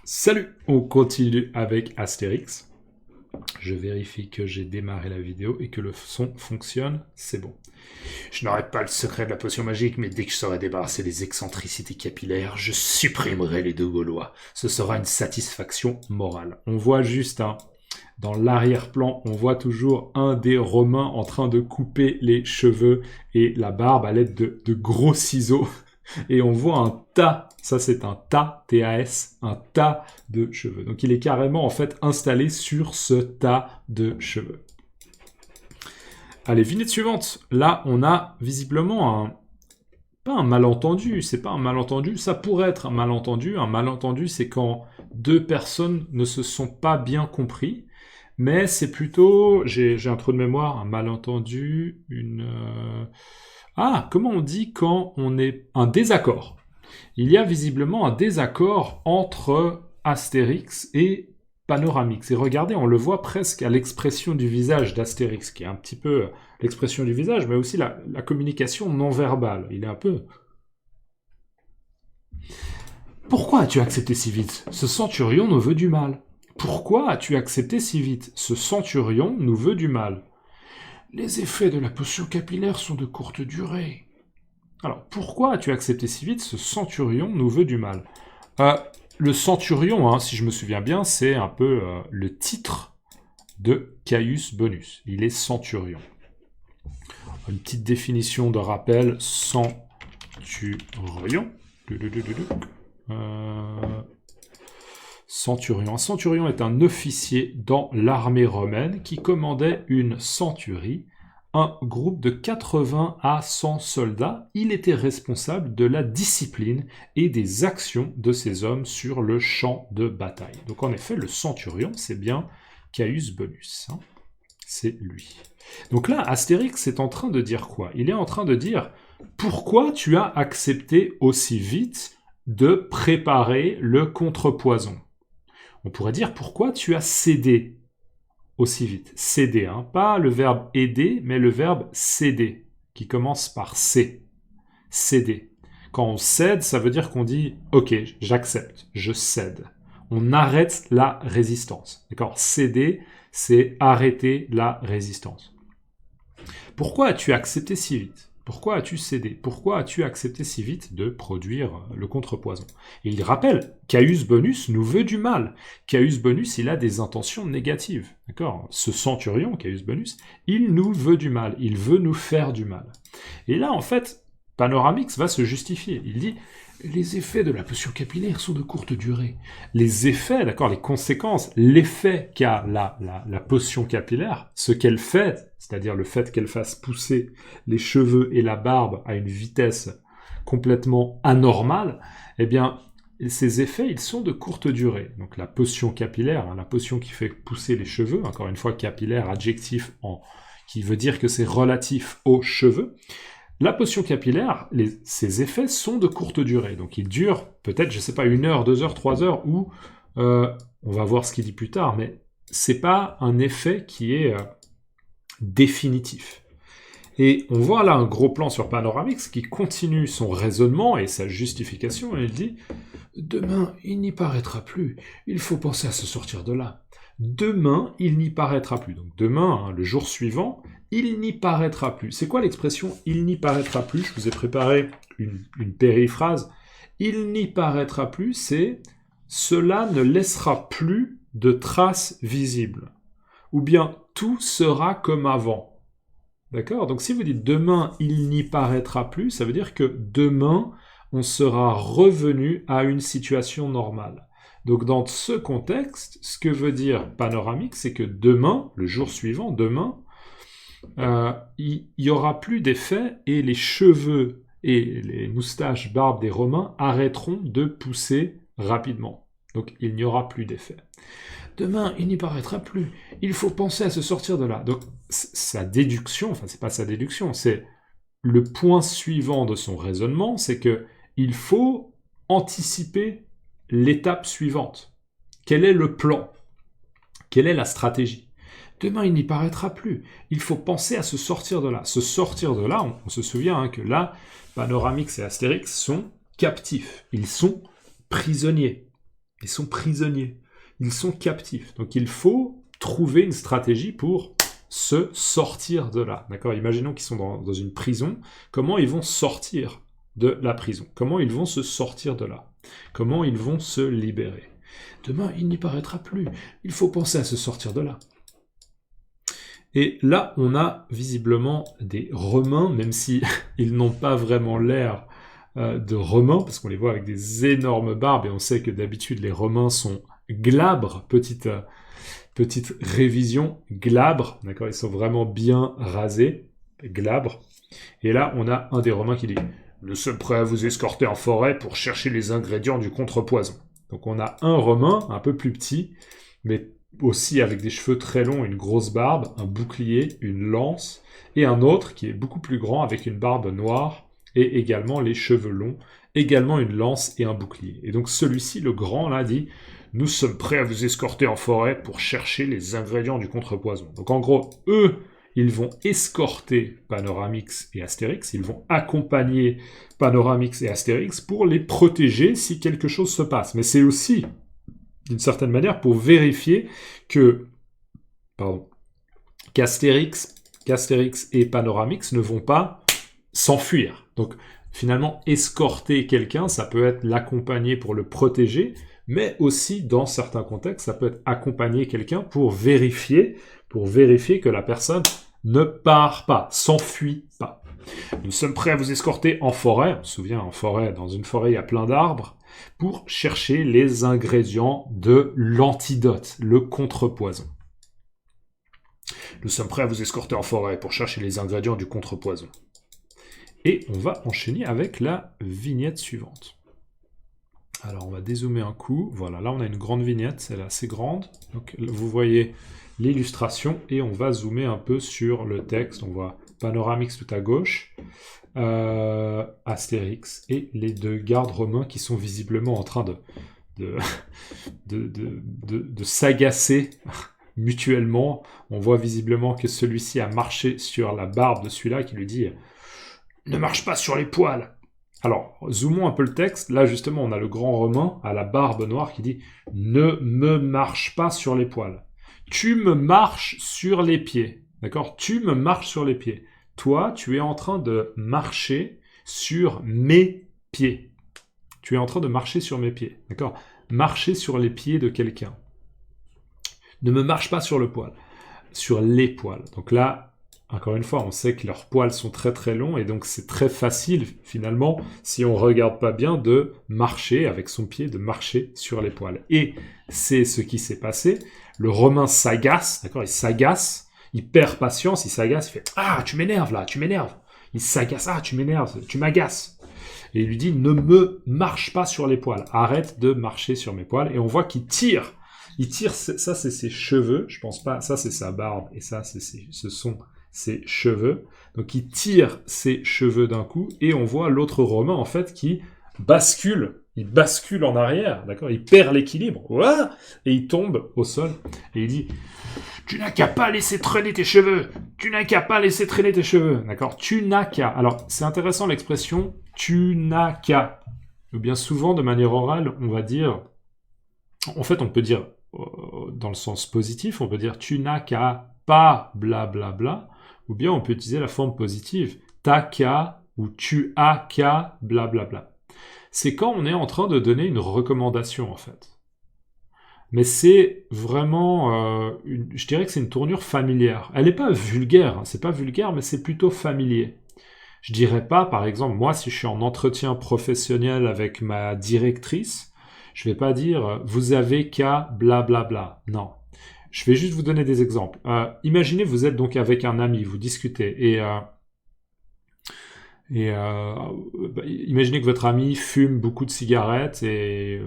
Salut, on continue avec Astérix. Je vérifie que j'ai démarré la vidéo et que le son fonctionne, c'est bon. Je n'aurai pas le secret de la potion magique, mais dès que je saurai débarrasser des excentricités capillaires, je supprimerai les deux Gaulois. Ce sera une satisfaction morale. On voit juste, dans l'arrière-plan, on voit toujours un des Romains en train de couper les cheveux et la barbe à l'aide de gros ciseaux. Et on voit un tas, ça c'est un tas, T-A-S, un tas de cheveux. Donc il est carrément en fait installé sur ce tas de cheveux. Allez, vignette suivante. Là, on a visiblement pas un malentendu, c'est pas un malentendu, ça pourrait être un malentendu. Un malentendu, c'est quand deux personnes ne se sont pas bien compris. Mais c'est plutôt, j'ai un trou de mémoire, un malentendu, comment on dit quand on est un désaccord? Il y a visiblement un désaccord entre Astérix et Panoramix. Et regardez, on le voit presque à l'expression du visage d'Astérix, qui est un petit peu l'expression du visage, mais aussi la communication non verbale. Il est un peu... Pourquoi as-tu accepté si vite? Ce centurion nous veut du mal. Pourquoi as-tu accepté si vite? Ce centurion nous veut du mal. Les effets de la potion capillaire sont de courte durée. Alors, pourquoi as-tu accepté si vite? Ce centurion nous veut du mal. Le centurion, si je me souviens bien, c'est un peu le titre de Caius Bonus. Il est centurion. Une petite définition de rappel, centurion. Centurion. Un centurion est un officier dans l'armée romaine qui commandait une centurie, un groupe de 80 à 100 soldats. Il était responsable de la discipline et des actions de ces hommes sur le champ de bataille. Donc en effet, le centurion, c'est bien Caius Bonus. C'est lui. Donc là, Astérix est en train de dire quoi? Il est en train de dire « Pourquoi tu as accepté aussi vite de préparer le contrepoison ?» On pourrait dire pourquoi tu as cédé aussi vite. Céder, pas le verbe aider, mais le verbe céder, qui commence par C. Céder. Quand on cède, ça veut dire qu'on dit ok, j'accepte, je cède. On arrête la résistance. D'accord? Céder, c'est arrêter la résistance. Pourquoi as-tu accepté si vite? Pourquoi as-tu cédé? Pourquoi as-tu accepté si vite de produire le contrepoison? Et il rappelle, Caius Bonus nous veut du mal. Caius Bonus, il a des intentions négatives. D'accord? Ce centurion, Caius Bonus, il nous veut du mal. Il veut nous faire du mal. Et là, en fait, Panoramix va se justifier. Il dit, les effets de la potion capillaire sont de courte durée. Les effets, d'accord, les conséquences, l'effet qu'a la potion capillaire, ce qu'elle fait, c'est-à-dire le fait qu'elle fasse pousser les cheveux et la barbe à une vitesse complètement anormale, eh bien, ces effets, ils sont de courte durée. Donc la potion capillaire, la potion qui fait pousser les cheveux, encore une fois, capillaire, adjectif qui veut dire que c'est relatif aux cheveux. La potion capillaire, ses effets sont de courte durée. Donc ils durent peut-être, je ne sais pas, 1 heure, 2 heures, 3 heures, ou on va voir ce qu'il dit plus tard, mais c'est pas un effet qui est définitif. Et on voit là un gros plan sur Panoramix qui continue son raisonnement et sa justification, et il dit « Demain, il n'y paraîtra plus. Il faut penser à se sortir de là. Demain, il n'y paraîtra plus. » Donc demain, le jour suivant, il n'y paraîtra plus. C'est quoi l'expression « il n'y paraîtra plus » Je vous ai préparé une périphrase. « Il n'y paraîtra plus », c'est « cela ne laissera plus de traces visibles ». Ou bien « tout sera comme avant ». D'accord? Donc si vous dites « demain, il n'y paraîtra plus », ça veut dire que demain, on sera revenu à une situation normale. Donc dans ce contexte, ce que veut dire Panoramix, c'est que demain, le jour suivant, demain, il n'y aura plus d'effet et les cheveux et les moustaches, barbes des Romains arrêteront de pousser rapidement. Donc il n'y aura plus d'effet. Demain, il n'y paraîtra plus. Il faut penser à se sortir de là. Donc sa déduction, enfin c'est pas sa déduction, c'est le point suivant de son raisonnement, c'est que il faut anticiper l'étape suivante. Quel est le plan? Quelle est la stratégie? Demain, il n'y paraîtra plus. Il faut penser à se sortir de là. Se sortir de là, on se souvient que là, Panoramix et Astérix sont captifs. Ils sont prisonniers. Ils sont prisonniers. Ils sont captifs. Donc il faut trouver une stratégie pour se sortir de là. D'accord ? Imaginons qu'ils sont dans une prison. Comment ils vont sortir de la prison? Comment ils vont se sortir de là? Comment ils vont se libérer? Demain, il n'y paraîtra plus. Il faut penser à se sortir de là. Et là, on a visiblement des Romains, même si ils n'ont pas vraiment l'air de Romains, parce qu'on les voit avec des énormes barbes, et on sait que d'habitude les Romains sont glabres, petite révision, glabres, d'accord, ils sont vraiment bien rasés, glabres. Et là, on a un des Romains qui dit « Nous sommes prêts à vous escorter en forêt pour chercher les ingrédients du contrepoison. » Donc on a un Romain, un peu plus petit, mais aussi avec des cheveux très longs, une grosse barbe, un bouclier, une lance, et un autre qui est beaucoup plus grand avec une barbe noire, et également les cheveux longs, également une lance et un bouclier. Et donc celui-ci, le grand, là, dit « Nous sommes prêts à vous escorter en forêt pour chercher les ingrédients du contrepoison. » Donc en gros, eux, ils vont escorter Panoramix et Astérix, ils vont accompagner Panoramix et Astérix pour les protéger si quelque chose se passe. Mais c'est aussi, d'une certaine manière, pour vérifier qu'Astérix et Panoramix ne vont pas s'enfuir. Donc, finalement, escorter quelqu'un, ça peut être l'accompagner pour le protéger, mais aussi, dans certains contextes, ça peut être accompagner quelqu'un pour vérifier que la personne ne part pas, s'enfuit pas. Nous sommes prêts à vous escorter en forêt. On se souvient, en forêt, dans une forêt, il y a plein d'arbres, pour chercher les ingrédients de l'antidote, le contrepoison. Nous sommes prêts à vous escorter en forêt pour chercher les ingrédients du contrepoison. Et on va enchaîner avec la vignette suivante. Alors on va dézoomer un coup. Voilà, là on a une grande vignette, c'est assez grande. Donc vous voyez l'illustration et on va zoomer un peu sur le texte. On voit Panoramix tout à gauche, Astérix et les deux gardes romains qui sont visiblement en train de s'agacer mutuellement. On voit visiblement que celui-ci a marché sur la barbe de celui-là qui lui dit « Ne marche pas sur les poils !» Alors, zoomons un peu le texte. Là, justement, on a le grand romain à la barbe noire qui dit « Ne me marche pas sur les poils. Tu me marches sur les pieds. » D'accord ? Tu me marches sur les pieds. Toi, tu es en train de marcher sur mes pieds. Tu es en train de marcher sur mes pieds. D'accord ? Marcher sur les pieds de quelqu'un. Ne me marche pas sur le poil. Sur les poils. Donc là, encore une fois, on sait que leurs poils sont très très longs et donc c'est très facile, finalement, si on regarde pas bien, de marcher avec son pied, de marcher sur les poils. Et c'est ce qui s'est passé. Le Romain s'agace, d'accord ? Il s'agace, il perd patience, il s'agace, il fait « Ah, tu m'énerves là, tu m'énerves !» Il s'agace « Ah, tu m'énerves, tu m'agaces !» Et il lui dit « Ne me marche pas sur les poils, arrête de marcher sur mes poils. » Et on voit qu'il tire. Il tire, ça c'est ses cheveux, je pense pas, ça c'est sa barbe, et ça ce sont ses cheveux. Donc il tire ses cheveux d'un coup, et on voit l'autre Romain en fait qui bascule, il bascule en arrière, d'accord, il perd l'équilibre, et il tombe au sol, et il dit « Tu n'as qu'à pas laisser traîner tes cheveux, tu n'as qu'à pas laisser traîner tes cheveux, d'accord, tu n'as qu'à. » Alors c'est intéressant l'expression « tu n'as qu'à ». Bien souvent de manière orale, on va dire, en fait on peut dire dans le sens positif, on peut dire tu n'as qu'à pas blablabla, bla bla, ou bien on peut utiliser la forme positive t'as qu'à ou tu as qu'à blablabla. Bla bla. C'est quand on est en train de donner une recommandation en fait. Mais c'est vraiment, je dirais que c'est une tournure familière. Elle n'est pas vulgaire, hein, c'est pas vulgaire, mais c'est plutôt familier. Je dirais pas, par exemple, moi si je suis en entretien professionnel avec ma directrice, je vais pas dire « vous avez qu'à blablabla ». Non. Je vais juste vous donner des exemples. Imaginez, vous êtes donc avec un ami, vous discutez, et imaginez que votre ami fume beaucoup de cigarettes, et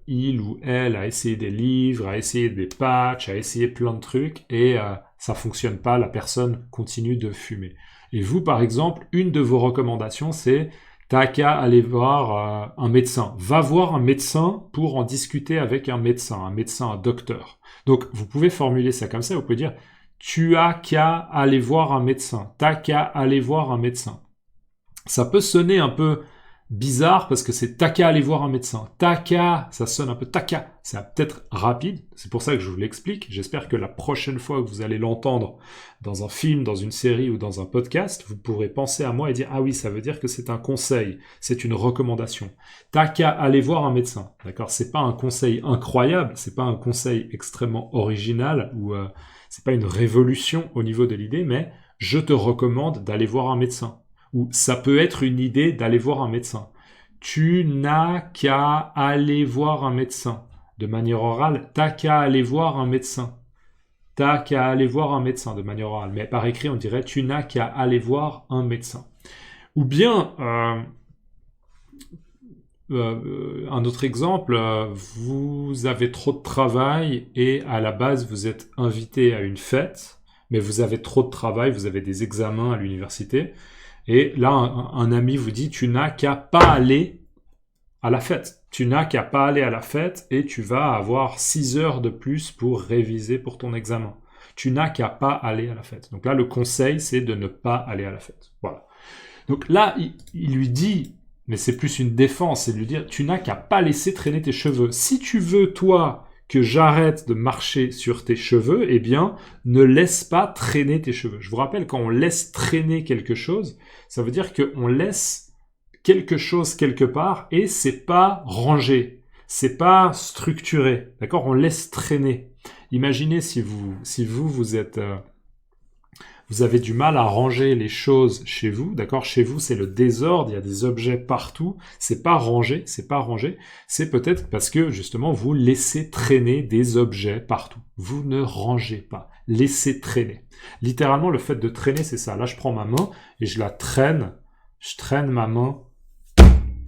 il ou elle a essayé des livres, a essayé des patchs, a essayé plein de trucs, et ça fonctionne pas, la personne continue de fumer. Et vous, par exemple, une de vos recommandations, c'est t'as qu'à aller voir un médecin. Va voir un médecin pour en discuter avec un médecin, un docteur. Donc, vous pouvez formuler ça comme ça. Vous pouvez dire tu as qu'à aller voir un médecin. T'as qu'à aller voir un médecin. Ça peut sonner un peu bizarre parce que c'est t'as qu'à aller voir un médecin. T'as qu'à, ça sonne un peu t'as qu'à. C'est peut-être rapide, c'est pour ça que je vous l'explique. J'espère que la prochaine fois que vous allez l'entendre dans un film, dans une série ou dans un podcast, vous pourrez penser à moi et dire ah oui, ça veut dire que c'est un conseil, c'est une recommandation. T'as qu'à aller voir un médecin, d'accord? C'est pas un conseil incroyable, c'est pas un conseil extrêmement original ou c'est pas une révolution au niveau de l'idée, mais je te recommande d'aller voir un médecin. Ou ça peut être une idée d'aller voir un médecin. Tu n'as qu'à aller voir un médecin. De manière orale, t'as qu'à aller voir un médecin. T'as qu'à aller voir un médecin de manière orale. Mais par écrit, on dirait tu n'as qu'à aller voir un médecin. Ou bien, un autre exemple, vous avez trop de travail et à la base, vous êtes invité à une fête, mais vous avez trop de travail, vous avez des examens à l'université. Et là, un ami vous dit, tu n'as qu'à pas aller à la fête. Tu n'as qu'à pas aller à la fête et tu vas avoir 6 heures de plus pour réviser pour ton examen. Tu n'as qu'à pas aller à la fête. Donc là, le conseil, c'est de ne pas aller à la fête. Voilà. Donc là, il lui dit, mais c'est plus une défense, c'est de lui dire, tu n'as qu'à pas laisser traîner tes cheveux. Si tu veux, toi, que j'arrête de marcher sur tes cheveux, eh bien, ne laisse pas traîner tes cheveux. Je vous rappelle, quand on laisse traîner quelque chose, ça veut dire qu'on laisse quelque chose quelque part et c'est pas rangé, c'est pas structuré, d'accord? On laisse traîner. Imaginez si vous êtes... vous avez du mal à ranger les choses chez vous, d'accord? Chez vous, c'est le désordre, il y a des objets partout, c'est pas rangé, c'est peut-être parce que, justement, vous laissez traîner des objets partout. Vous ne rangez pas, laissez traîner. Littéralement, le fait de traîner, c'est ça. Là, je prends ma main et je la traîne, je traîne ma main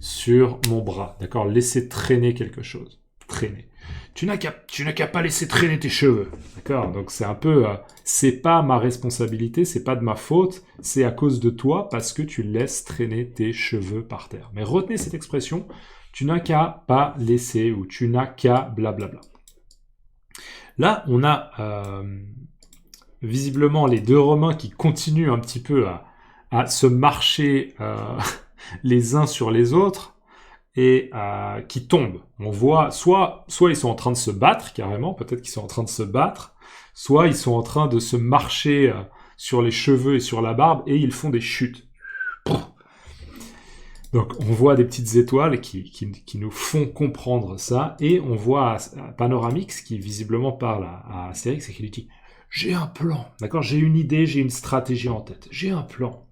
sur mon bras, d'accord? Laissez traîner quelque chose, traîner. Tu n'as qu'à pas laisser traîner tes cheveux, d'accord? Donc c'est un peu, c'est pas ma responsabilité, c'est pas de ma faute, c'est à cause de toi parce que tu laisses traîner tes cheveux par terre. Mais retenez cette expression, tu n'as qu'à pas laisser ou tu n'as qu'à blablabla. Là, on a visiblement les deux Romains qui continuent un petit peu à se marcher les uns sur les autres et qui tombent. On voit, soit ils sont en train de se battre carrément, peut-être qu'ils sont en train de se battre, soit ils sont en train de se marcher sur les cheveux et sur la barbe et ils font des chutes. Donc on voit des petites étoiles qui nous font comprendre ça et on voit Panoramix qui visiblement parle à Astérix et qui lui dit « J'ai un plan, d'accord? J'ai une idée, j'ai une stratégie en tête, j'ai un plan. »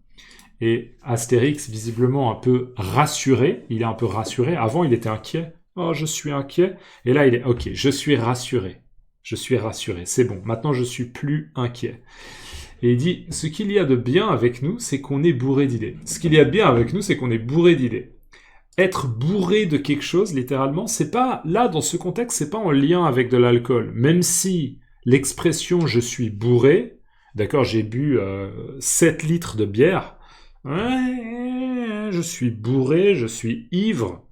Et Astérix, visiblement un peu rassuré, il est un peu rassuré. Avant, il était inquiet. Oh, je suis inquiet. Et là, il est, ok, je suis rassuré. Je suis rassuré. C'est bon. Maintenant, je suis plus inquiet. Et il dit, ce qu'il y a de bien avec nous, c'est qu'on est bourré d'idées. Ce qu'il y a de bien avec nous, c'est qu'on est bourré d'idées. Être bourré de quelque chose, littéralement, c'est pas, là, dans ce contexte, c'est pas en lien avec de l'alcool. Même si l'expression je suis bourré, d'accord, j'ai bu 7 litres de bière, je suis bourré, je suis ivre,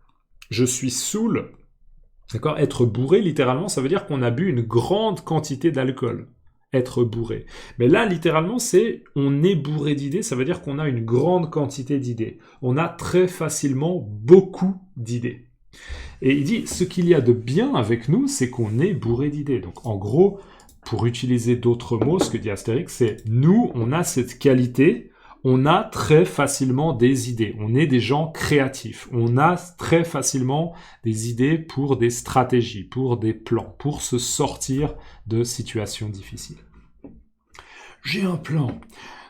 je suis saoul. D'accord? Être bourré, littéralement, ça veut dire qu'on a bu une grande quantité d'alcool. Être bourré. Mais là, littéralement, c'est on est bourré d'idées, ça veut dire qu'on a une grande quantité d'idées. On a très facilement beaucoup d'idées. Et il dit, ce qu'il y a de bien avec nous, c'est qu'on est bourré d'idées. Donc, en gros, pour utiliser d'autres mots, ce que dit Astérix, c'est nous, on a cette qualité. On a très facilement des idées. On est des gens créatifs. On a très facilement des idées pour des stratégies, pour des plans, pour se sortir de situations difficiles. J'ai un plan.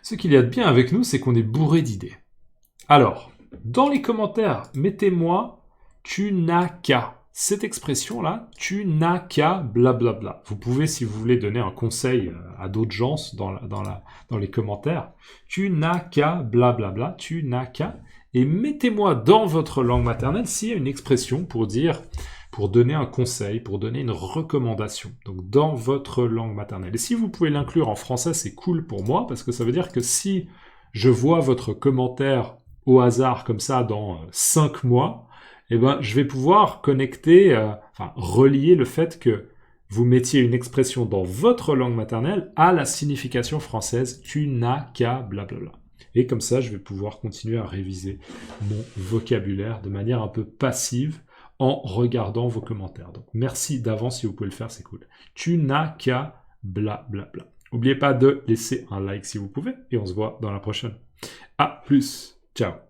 Ce qu'il y a de bien avec nous, c'est qu'on est bourré d'idées. Alors, dans les commentaires, mettez-moi « tu n'as qu'à ». Cette expression-là, tu n'as qu'à blablabla. Vous pouvez, si vous voulez, donner un conseil à d'autres gens dans les commentaires. Tu n'as qu'à blablabla, tu n'as qu'à. Et mettez-moi dans votre langue maternelle s'il y a une expression pour donner un conseil, pour donner une recommandation. Donc, dans votre langue maternelle. Et si vous pouvez l'inclure en français, c'est cool pour moi, parce que ça veut dire que si je vois votre commentaire au hasard, comme ça, dans 5 mois, eh ben, je vais pouvoir connecter, relier le fait que vous mettiez une expression dans votre langue maternelle à la signification française « tu n'as qu'à blablabla ». Et comme ça, je vais pouvoir continuer à réviser mon vocabulaire de manière un peu passive en regardant vos commentaires. Donc, merci d'avance si vous pouvez le faire, c'est cool. Tu n'as qu'à bla bla bla. N'oubliez pas de laisser un like si vous pouvez et on se voit dans la prochaine. À plus. Ciao.